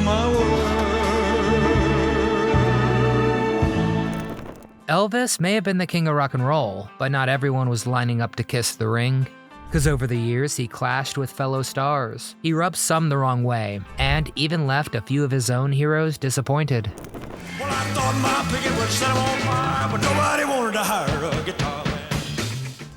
my world. Elvis may have been the king of rock and roll, but not everyone was lining up to kiss the ring. Because over the years, he clashed with fellow stars. He rubbed some the wrong way, and even left a few of his own heroes disappointed. Well, I thought my picket would set him on fire, but nobody wanted to hire a guitar man.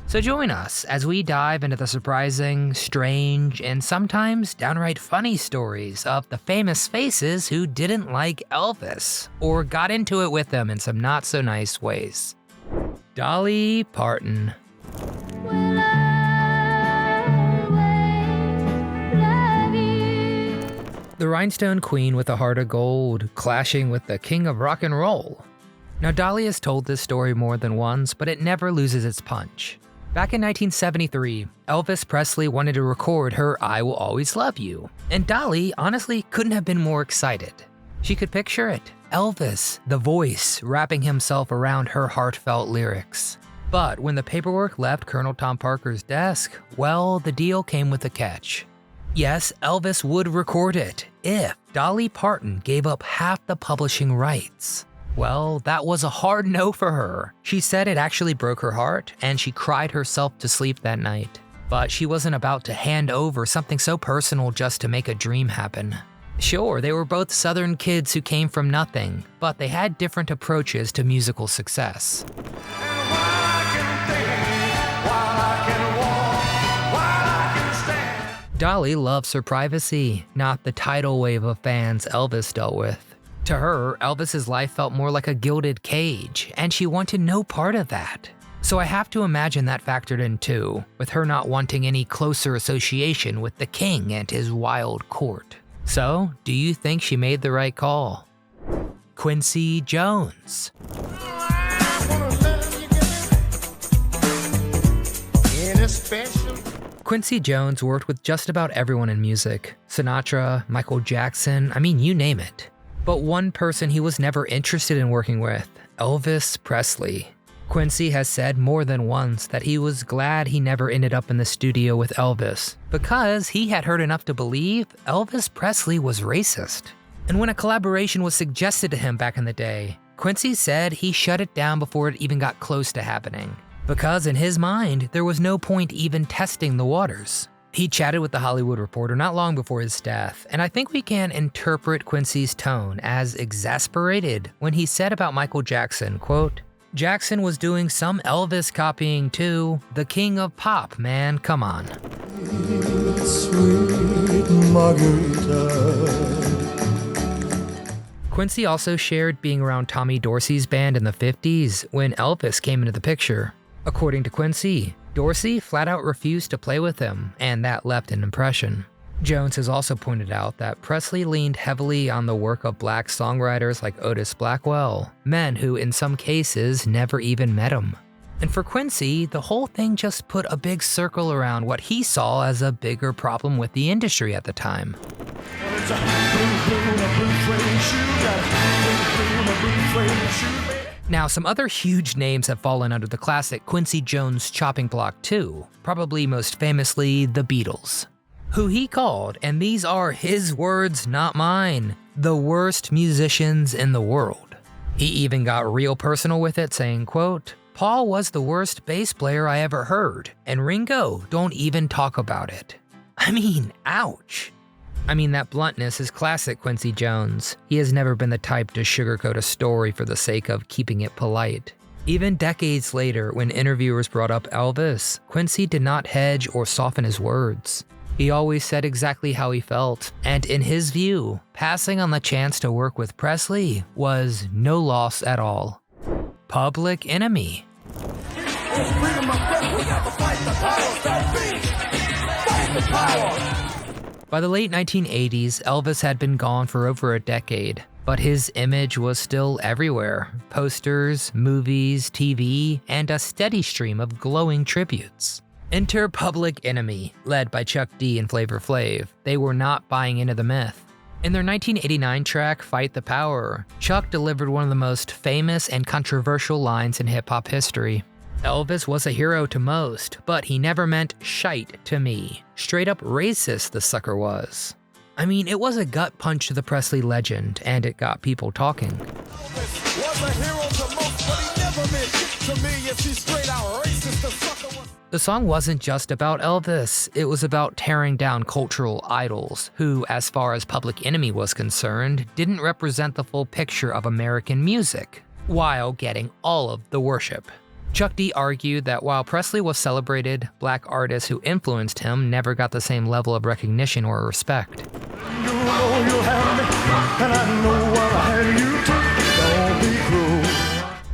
So join us as we dive into the surprising, strange, and sometimes downright funny stories of the famous faces who didn't like Elvis, or got into it with him in some not-so-nice ways. Dolly Parton. The rhinestone queen with a heart of gold, clashing with the king of rock and roll. Now Dolly has told this story more than once, but it never loses its punch. Back in 1973, Elvis Presley wanted to record her I Will Always Love You, and Dolly honestly couldn't have been more excited. She could picture it, Elvis, the voice, wrapping himself around her heartfelt lyrics. But when the paperwork left Colonel Tom Parker's desk, well, the deal came with a catch. Yes, Elvis would record it if Dolly Parton gave up half the publishing rights. Well, that was a hard no for her. She said it actually broke her heart, and she cried herself to sleep that night. But she wasn't about to hand over something so personal just to make a dream happen. Sure, they were both Southern kids who came from nothing, but they had different approaches to musical success. Dolly loves her privacy, not the tidal wave of fans Elvis dealt with. To her, Elvis's life felt more like a gilded cage, and she wanted no part of that. So I have to imagine that factored in too, with her not wanting any closer association with the king and his wild court. So, do you think she made the right call? Quincy Jones. Quincy Jones worked with just about everyone in music. Sinatra, Michael Jackson, you name it. But one person he was never interested in working with, Elvis Presley. Quincy has said more than once that he was glad he never ended up in the studio with Elvis, because he had heard enough to believe Elvis Presley was racist. And when a collaboration was suggested to him back in the day, Quincy said he shut it down before it even got close to happening. Because in his mind, there was no point even testing the waters. He chatted with The Hollywood Reporter not long before his death, and I think we can interpret Quincy's tone as exasperated when he said about Michael Jackson, quote, "Jackson was doing some Elvis copying too. The king of pop, man, come on." Sweet Margarita. Quincy also shared being around Tommy Dorsey's band in the 50s when Elvis came into the picture. According to Quincy, Dorsey flat out refused to play with him, and that left an impression. Jones has also pointed out that Presley leaned heavily on the work of black songwriters like Otis Blackwell, men who in some cases never even met him. And for Quincy, the whole thing just put a big circle around what he saw as a bigger problem with the industry at the time. Now, some other huge names have fallen under the classic Quincy Jones chopping block too, probably most famously the Beatles, who he called, and these are his words, not mine, the worst musicians in the world. He even got real personal with it, saying, quote, "Paul was the worst bass player I ever heard, and Ringo, don't even talk about it." Ouch. That bluntness is classic Quincy Jones. He has never been the type to sugarcoat a story for the sake of keeping it polite. Even decades later, when interviewers brought up Elvis, Quincy did not hedge or soften his words. He always said exactly how he felt, and in his view, passing on the chance to work with Presley was no loss at all. Public Enemy. By the late 1980s, Elvis had been gone for over a decade, but his image was still everywhere. Posters, movies, TV, and a steady stream of glowing tributes. Enter Public Enemy, led by Chuck D and Flavor Flav. They were not buying into the myth. In their 1989 track, Fight the Power, Chuck delivered one of the most famous and controversial lines in hip-hop history. Elvis was a hero to most, but he never meant shite to me. Straight up racist the sucker was. I mean, it was a gut punch to the Presley legend, and it got people talking. The song wasn't just about Elvis, it was about tearing down cultural idols who, as far as Public Enemy was concerned, didn't represent the full picture of American music, while getting all of the worship. Chuck D argued that while Presley was celebrated, black artists who influenced him never got the same level of recognition or respect.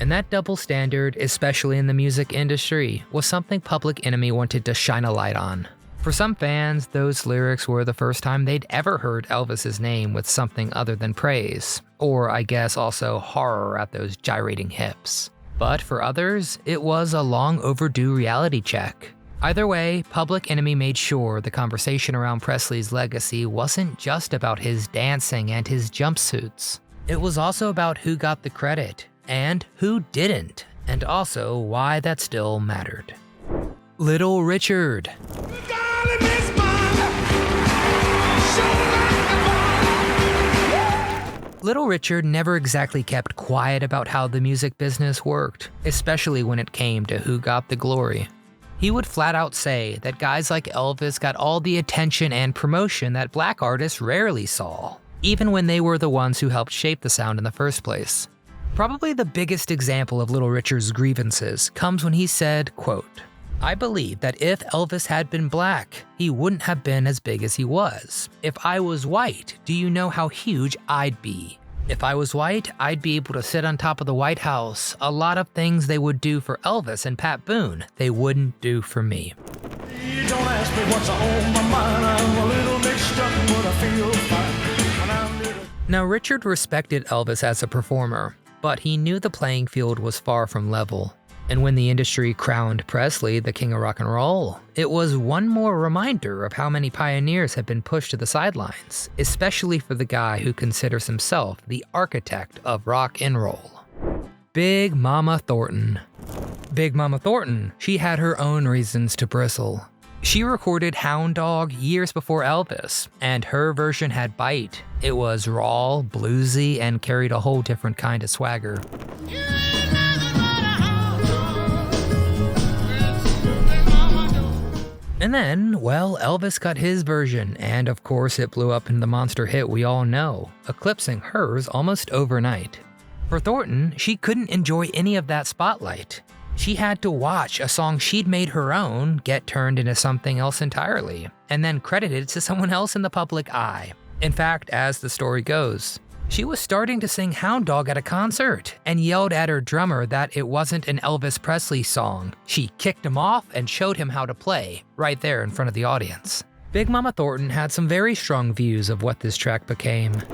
And that double standard, especially in the music industry, was something Public Enemy wanted to shine a light on. For some fans, those lyrics were the first time they'd ever heard Elvis's name with something other than praise, or I guess also horror at those gyrating hips. But for others, it was a long overdue reality check. Either way, Public Enemy made sure the conversation around Presley's legacy wasn't just about his dancing and his jumpsuits. It was also about who got the credit, and who didn't, and also why that still mattered. Little Richard. Little Richard never exactly kept quiet about how the music business worked, especially when it came to who got the glory. He would flat out say that guys like Elvis got all the attention and promotion that black artists rarely saw, even when they were the ones who helped shape the sound in the first place. Probably the biggest example of Little Richard's grievances comes when he said, quote, "I believe that if Elvis had been black, he wouldn't have been as big as he was. If I was white, do you know how huge I'd be? If I was white, I'd be able to sit on top of the White House. A lot of things they would do for Elvis and Pat Boone, they wouldn't do for me." Don't ask me what's on my mind. I'm a little mixed up, but I feel fine. Now, Richard respected Elvis as a performer, but he knew the playing field was far from level. And when the industry crowned Presley the king of rock and roll, it was one more reminder of how many pioneers had been pushed to the sidelines, especially for the guy who considers himself the architect of rock and roll. Big Mama Thornton. Big Mama Thornton, she had her own reasons to bristle. She recorded Hound Dog years before Elvis, and her version had bite. It was raw, bluesy, and carried a whole different kind of swagger. And then, well, Elvis got his version, and of course it blew up into the monster hit we all know, eclipsing hers almost overnight. For Thornton, she couldn't enjoy any of that spotlight. She had to watch a song she'd made her own get turned into something else entirely, and then credited to someone else in the public eye. In fact, as the story goes, she was starting to sing Hound Dog at a concert and yelled at her drummer that it wasn't an Elvis Presley song. She kicked him off and showed him how to play, right there in front of the audience. Big Mama Thornton had some very strong views of what this track became. You ain't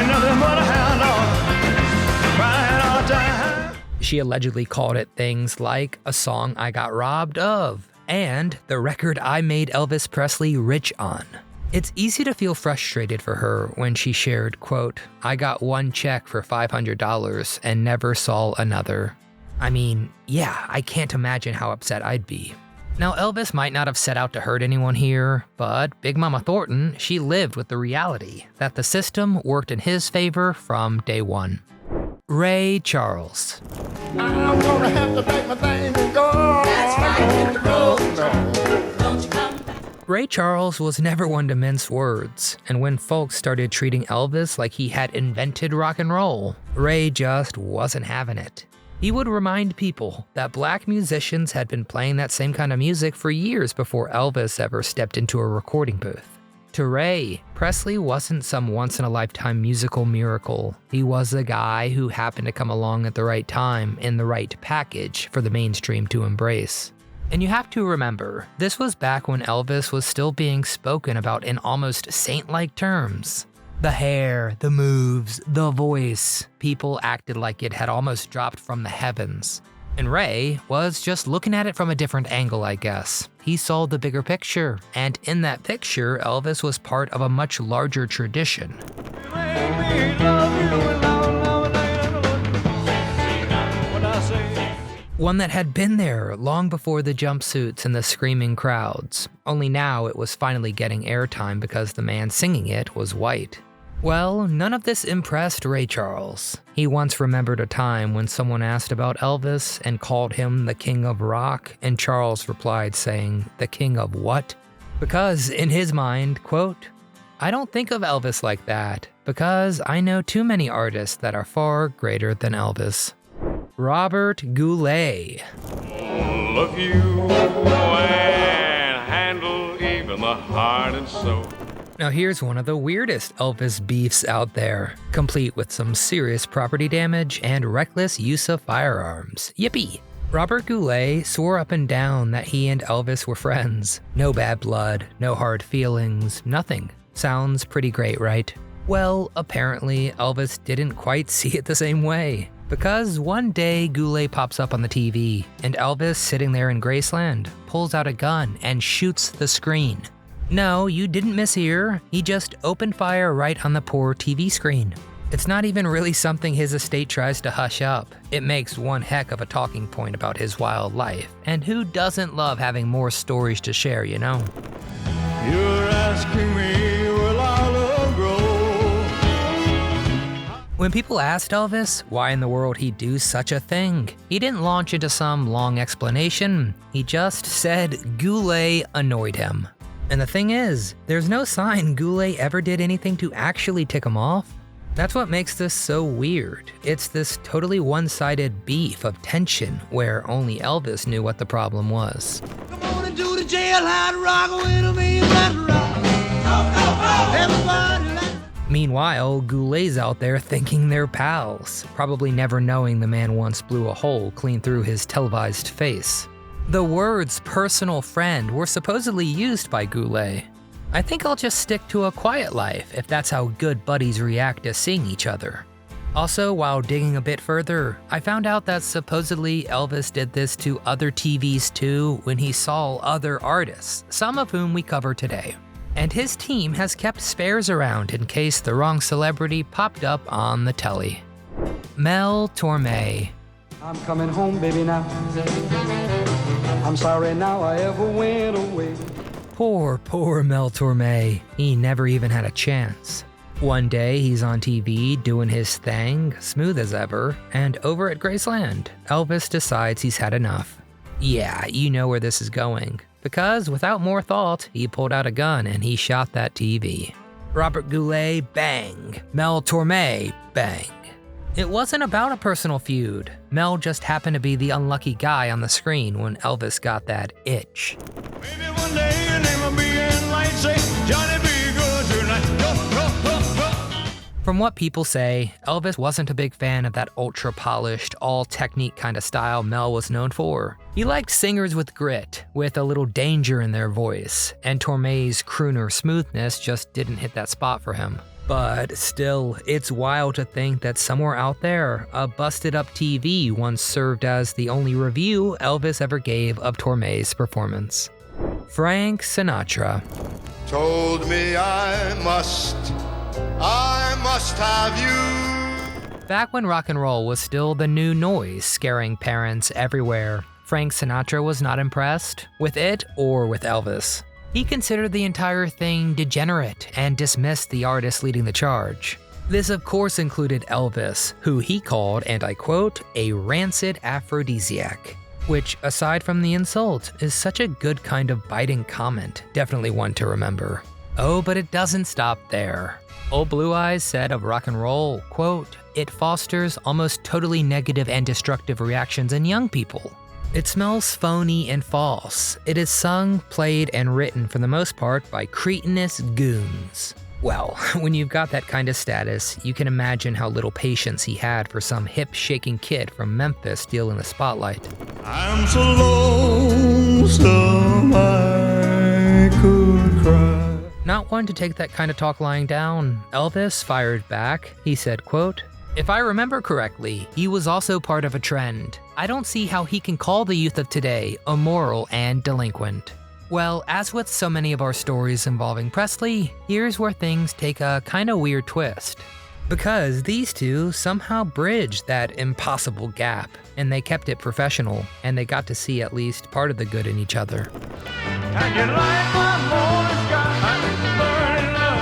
nothing but a hound dog, ride or die. She allegedly called it things like a song I got robbed of, and the record I made Elvis Presley rich on. It's easy to feel frustrated for her when she shared, quote, "I got one check for $500 and never saw another." I mean, yeah, I can't imagine how upset I'd be. Now, Elvis might not have set out to hurt anyone here, but Big Mama Thornton, she lived with the reality that the system worked in his favor from day one. Ray Charles. I'm gonna have to take my thing and go. That's right, hit the road, don't you come back. Ray Charles was never one to mince words, and when folks started treating Elvis like he had invented rock and roll, Ray just wasn't having it. He would remind people that black musicians had been playing that same kind of music for years before Elvis ever stepped into a recording booth. To Ray, Presley wasn't some once-in-a-lifetime musical miracle. He was a guy who happened to come along at the right time in the right package for the mainstream to embrace. And you have to remember, this was back when Elvis was still being spoken about in almost saint-like terms. The hair, the moves, the voice, people acted like it had almost dropped from the heavens. And Ray was just looking at it from a different angle, I guess. He saw the bigger picture, and in that picture, Elvis was part of a much larger tradition. One that had been there long before the jumpsuits and the screaming crowds, only now it was finally getting airtime because the man singing it was white. Well, none of this impressed Ray Charles. He once remembered a time when someone asked about Elvis and called him the king of rock, and Charles replied saying, "The king of what?" Because in his mind, quote, "I don't think of Elvis like that, because I know too many artists that are far greater than Elvis." Robert Goulet. Look you and handle even the heart and soul. Now here's one of the weirdest Elvis beefs out there, complete with some serious property damage and reckless use of firearms. Yippee! Robert Goulet swore up and down that he and Elvis were friends. No bad blood, no hard feelings, nothing. Sounds pretty great, right? Well, apparently Elvis didn't quite see it the same way. Because one day Goulet pops up on the TV, and Elvis, sitting there in Graceland, pulls out a gun and shoots the screen. No, you didn't mishear. He just opened fire right on the poor TV screen. It's not even really something his estate tries to hush up. It makes one heck of a talking point about his wild life. And who doesn't love having more stories to share, you know? You're asking me, will our love grow? When people asked Elvis why in the world he'd do such a thing, he didn't launch into some long explanation. He just said Goulet annoyed him. And the thing is, there's no sign Goulet ever did anything to actually tick him off. That's what makes this so weird. It's this totally one-sided beef of tension where only Elvis knew what the problem was. Come on into the jailhouse, rock with me, let's rock. Everybody, let's... Meanwhile, Goulet's out there thinking they're pals, probably never knowing the man once blew a hole clean through his televised face. The words personal friend were supposedly used by Goulet. I think I'll just stick to a quiet life if that's how good buddies react to seeing each other. Also, while digging a bit further, I found out that supposedly Elvis did this to other TVs too when he saw other artists, some of whom we cover today. And his team has kept spares around in case the wrong celebrity popped up on the telly. Mel Tormé. I'm coming home, baby, now. I'm sorry now I ever went away. Poor Mel Tormé. He never even had a chance. One day he's on TV doing his thing, smooth as ever, and over at Graceland, Elvis decides he's had enough. Yeah, you know where this is going. Because without more thought, he pulled out a gun and he shot that TV. Robert Goulet, bang. Mel Tormé, bang. It wasn't about a personal feud. Mel just happened to be the unlucky guy on the screen when Elvis got that itch. Maybe one day your name will be in lights, say, Johnny be good tonight. Go. From what people say, Elvis wasn't a big fan of that ultra-polished, all-technique kind of style Mel was known for. He liked singers with grit, with a little danger in their voice, and Tormé's crooner smoothness just didn't hit that spot for him. But still, it's wild to think that somewhere out there, a busted-up TV once served as the only review Elvis ever gave of Tormé's performance. Frank Sinatra. Told me I must have you. Back when rock and roll was still the new noise scaring parents everywhere, Frank Sinatra was not impressed with it or with Elvis. He considered the entire thing degenerate and dismissed the artist leading the charge. This of course included Elvis, who he called, and I quote, a rancid aphrodisiac. Which, aside from the insult, is such a good kind of biting comment, definitely one to remember. Oh, but it doesn't stop there. Old Blue Eyes said of rock and roll, quote, it fosters almost totally negative and destructive reactions in young people. It smells phony and false. It is sung, played, and written for the most part by cretinous goons. Well, when you've got that kind of status, you can imagine how little patience he had for some hip-shaking kid from Memphis stealing the spotlight. I'm so lonesome I could cry. Not one to take that kind of talk lying down, Elvis fired back. He said, quote, if I remember correctly, he was also part of a trend. I don't see how he can call the youth of today immoral and delinquent. Well, as with so many of our stories involving Presley, here's where things take a kinda weird twist. Because these two somehow bridged that impossible gap, and they kept it professional, and they got to see at least part of the good in each other. And you like my morning sky burning up.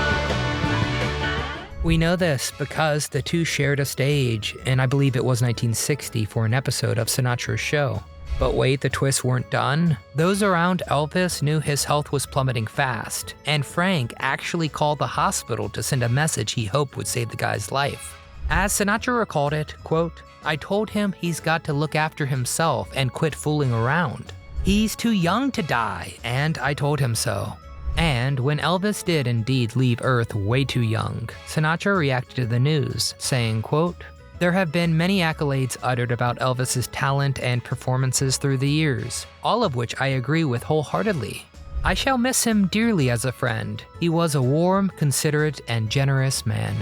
We know this because the two shared a stage, and I believe it was 1960 for an episode of Sinatra's show. But wait, the twists weren't done. Those around Elvis knew his health was plummeting fast, and Frank actually called the hospital to send a message he hoped would save the guy's life. As Sinatra recalled it, quote, "I told him he's got to look after himself and quit fooling around. He's too young to die, and I told him so." And when Elvis did indeed leave Earth way too young, Sinatra reacted to the news, saying, quote, "There have been many accolades uttered about Elvis's talent and performances through the years, all of which I agree with wholeheartedly. I shall miss him dearly as a friend. He was a warm, considerate, and generous man."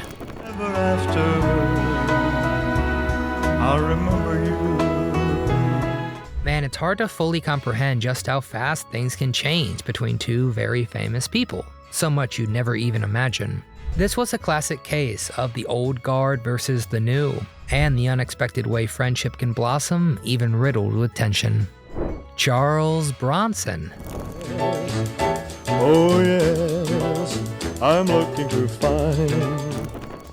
Ever after, I'll remember you. Man, it's hard to fully comprehend just how fast things can change between two very famous people. So much you'd never even imagine. This was a classic case of the old guard versus the new, and the unexpected way friendship can blossom, even riddled with tension. Charles Bronson. Oh yes, I'm looking to find.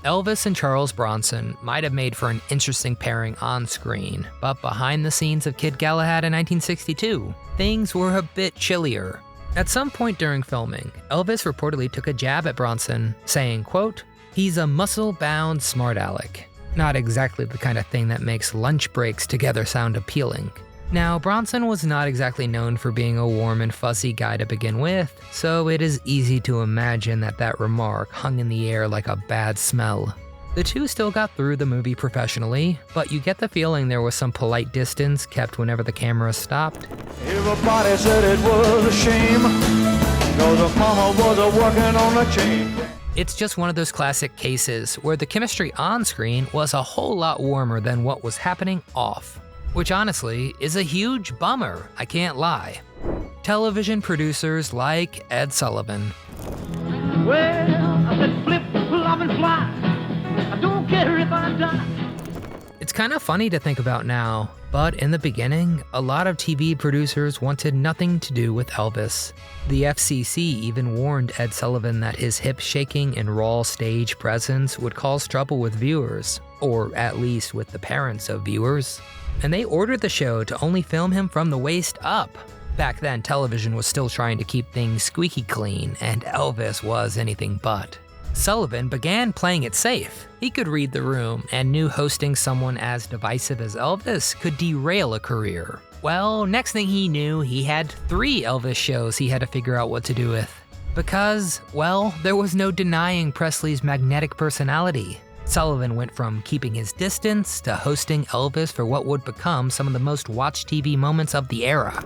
Elvis and Charles Bronson might have made for an interesting pairing on screen, but behind the scenes of Kid Galahad in 1962, things were a bit chillier. At some point during filming, Elvis reportedly took a jab at Bronson, saying, quote, "He's a muscle-bound smart aleck." Not exactly the kind of thing that makes lunch breaks together sound appealing. Now, Bronson was not exactly known for being a warm and fuzzy guy to begin with, so it is easy to imagine that that remark hung in the air like a bad smell. The two still got through the movie professionally, but you get the feeling there was some polite distance kept whenever the camera stopped. Everybody said it was a shame, 'cause her mama was working on a chain. It's just one of those classic cases where the chemistry on screen was a whole lot warmer than what was happening off. Which honestly is a huge bummer, I can't lie. Television producers like Ed Sullivan. Well, I said flip, flop, and fly. I don't care if I die. It's kind of funny to think about now, but in the beginning, a lot of TV producers wanted nothing to do with Elvis. The FCC even warned Ed Sullivan that his hip-shaking and raw stage presence would cause trouble with viewers, or at least with the parents of viewers. And they ordered the show to only film him from the waist up. Back then, television was still trying to keep things squeaky clean, and Elvis was anything but. Sullivan began playing it safe. He could read the room and knew hosting someone as divisive as Elvis could derail a career. Well, next thing he knew, he had 3 Elvis shows he had to figure out what to do with. Because, well, there was no denying Presley's magnetic personality. Sullivan went from keeping his distance to hosting Elvis for what would become some of the most watched TV moments of the era.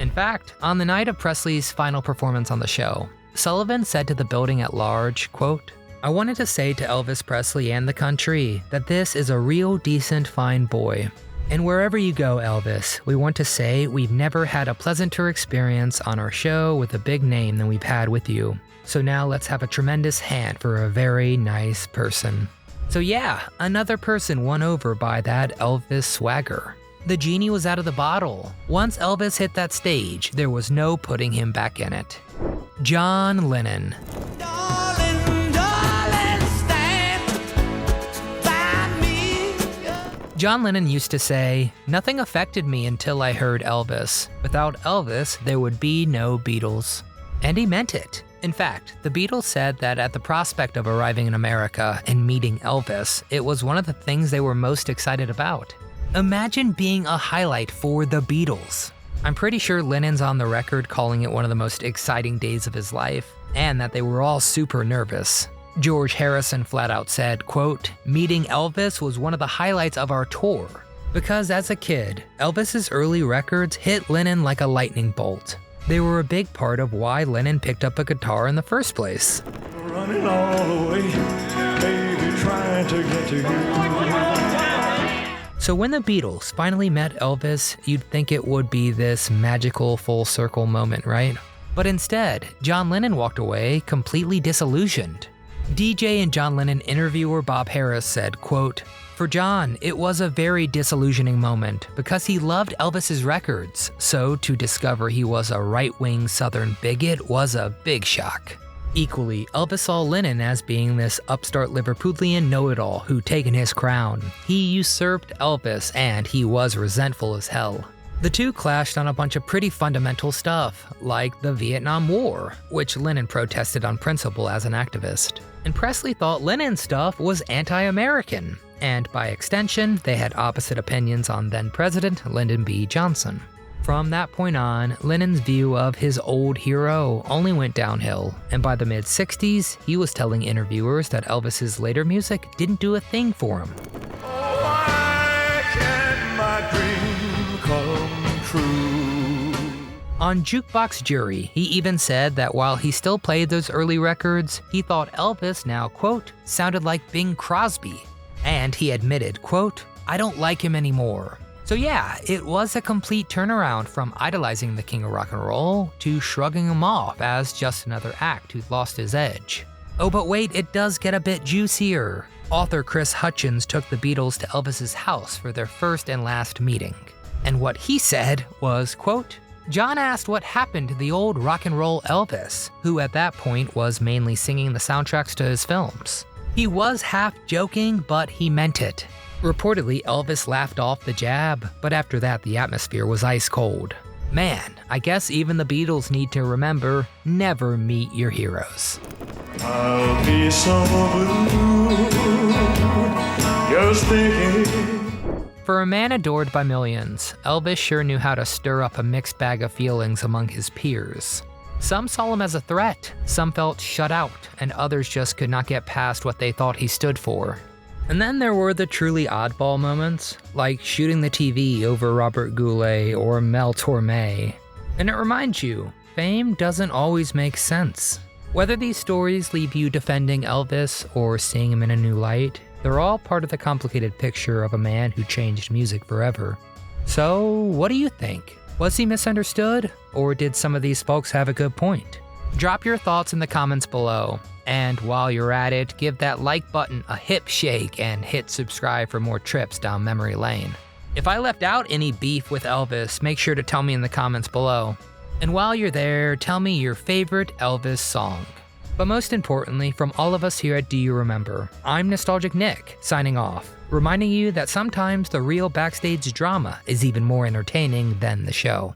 In fact, on the night of Presley's final performance on the show, Sullivan said to the building at large, quote, "I wanted to say to Elvis Presley and the country that this is a real decent fine boy. And wherever you go, Elvis, we want to say we've never had a pleasanter experience on our show with a big name than we've had with you. So now let's have a tremendous hand for a very nice person." So yeah, another person won over by that Elvis swagger. The genie was out of the bottle. Once Elvis hit that stage, there was no putting him back in it. John Lennon. John Lennon used to say, "Nothing affected me until I heard Elvis. Without Elvis, there would be no Beatles." And he meant it. In fact, the Beatles said that at the prospect of arriving in America and meeting Elvis, it was one of the things they were most excited about. Imagine being a highlight for the Beatles. I'm pretty sure Lennon's on the record calling it one of the most exciting days of his life, and that they were all super nervous. George Harrison flat out said, quote, "Meeting Elvis was one of the highlights of our tour." Because as a kid, Elvis's early records hit Lennon like a lightning bolt. They were a big part of why Lennon picked up a guitar in the first place. Running all the way, baby, trying to get to you. So when the Beatles finally met Elvis, you'd think it would be this magical full circle moment, right? But instead, John Lennon walked away completely disillusioned. DJ and John Lennon interviewer Bob Harris said, quote, "For John, it was a very disillusioning moment because he loved Elvis's records, so to discover he was a right-wing Southern bigot was a big shock." Equally, Elvis saw Lennon as being this upstart Liverpudlian know-it-all who'd taken his crown. He usurped Elvis, and he was resentful as hell. The two clashed on a bunch of pretty fundamental stuff, like the Vietnam War, which Lennon protested on principle as an activist. And Presley thought Lennon's stuff was anti-American, and by extension, they had opposite opinions on then-President Lyndon B. Johnson. From that point on, Lennon's view of his old hero only went downhill, and by the mid-60s, he was telling interviewers that Elvis's later music didn't do a thing for him. Why can't my dream come true? On Jukebox Jury, he even said that while he still played those early records, he thought Elvis now, quote, sounded like Bing Crosby. And he admitted, quote, "I don't like him anymore." So yeah, it was a complete turnaround from idolizing the king of rock and roll to shrugging him off as just another act who'd lost his edge. Oh, but wait, it does get a bit juicier. Author Chris Hutchins took the Beatles to Elvis's house for their first and last meeting. And what he said was, quote, "John asked what happened to the old rock and roll Elvis, who at that point was mainly singing the soundtracks to his films. He was half joking, but he meant it." Reportedly, Elvis laughed off the jab, but after that, the atmosphere was ice cold. Man, I guess even the Beatles need to remember, never meet your heroes. I'll be so blue, just thinking. For a man adored by millions, Elvis sure knew how to stir up a mixed bag of feelings among his peers. Some saw him as a threat, some felt shut out, and others just could not get past what they thought he stood for. And then there were the truly oddball moments, like shooting the TV over Robert Goulet or Mel Tormé. And it reminds you, fame doesn't always make sense. Whether these stories leave you defending Elvis or seeing him in a new light, they're all part of the complicated picture of a man who changed music forever. So, what do you think? Was he misunderstood? Or did some of these folks have a good point? Drop your thoughts in the comments below. And while you're at it, give that like button a hip shake and hit subscribe for more trips down memory lane. If I left out any beef with Elvis, make sure to tell me in the comments below. And while you're there, tell me your favorite Elvis song. But most importantly, from all of us here at Do You Remember, I'm Nostalgic Nick, signing off, reminding you that sometimes the real backstage drama is even more entertaining than the show.